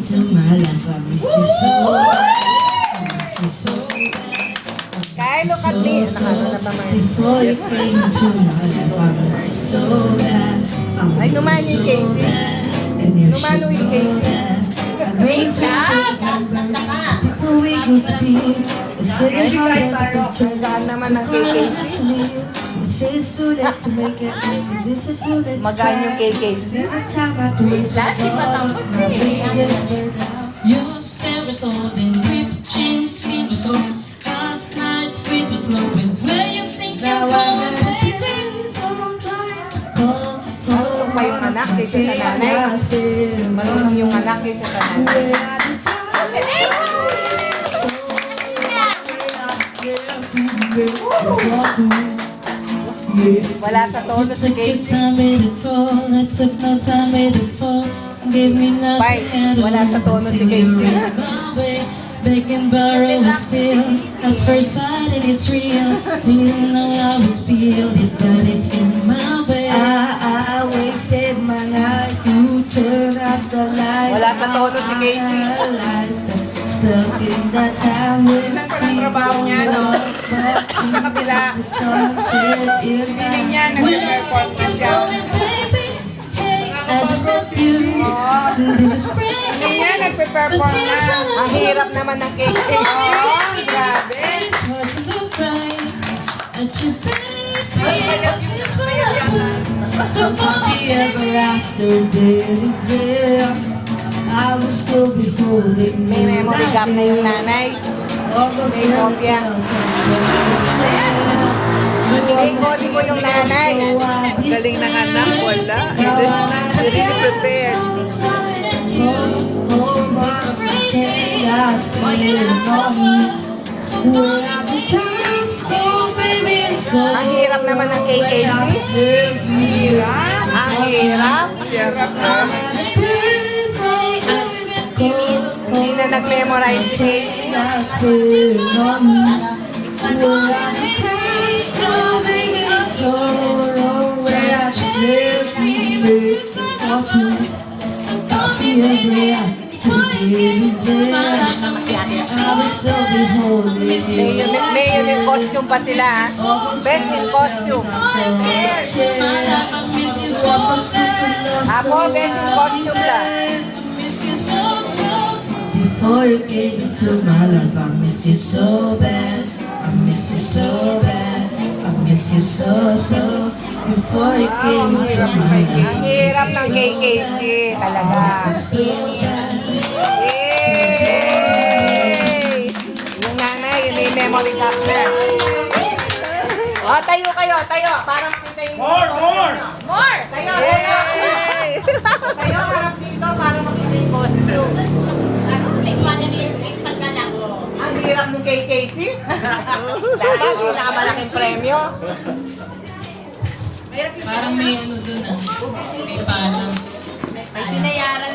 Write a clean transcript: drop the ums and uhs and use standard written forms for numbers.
to my life. I miss you so bad. I miss you so bad. Kaya look at me. Before you came into my life, I miss you so bad. Ay, naman yung Casey. Numano yung Casey. People we used to be. They say it's hard to Saan naman ang kay Casey? They say it's too late to make it. This is too late to Magaan yung try. kay Casey. Every time I do it, my brain just burns out. Your stare was holding, ripped jeans, skin was so hot, night breeze was blowing. Where you think you're going, baby? Marunong pa yung anak kaysa sa nanay. Marunong yung anak kaysa sa nanay. Wala sa tono si Casey. Bye. Wala sa tono si Casey. They can borrow it still. At first sight and it's real. Didn't know how it feel it, but it's in my way. I wasted my life. You turned off the lights. Wala sa tono si Casey. Stuck in that time when Saan pa ng trabaho niya, no? Sa kabila. Hindi niya nag-perform na siya. I just met you. This is Hindi niya nag-perform na. Ang hirap naman ng Casey. Oh, grabe. It's hard to look right at you, baby. So happy ever after daily tears. I will still be holding May memory gap na yung nanay. May kopya. May kodi ko yung nanay. Galing ng anak, wala. Hindi prepared. Ang hirap naman ng KKC. Ang hirap. Hindi na nag-memorize si Casey. May yung costume pa sila. Best in costume. Ako, best in costume lang. Before you came into my life, I miss you so bad. I miss you so bad. I miss you so. Before you came into my life, Ang hirap ng KKC talaga. Yay! Yung nanay, may memory card na. O, tayo kayo, tayo. Para makita yung... More! Tayo, tayo. Tayo, harap dito para makita yung costume. Ang hirap ng KKC. Dapat pinakamalaking premyo. parang may ano dun ah. May palang. May binayaran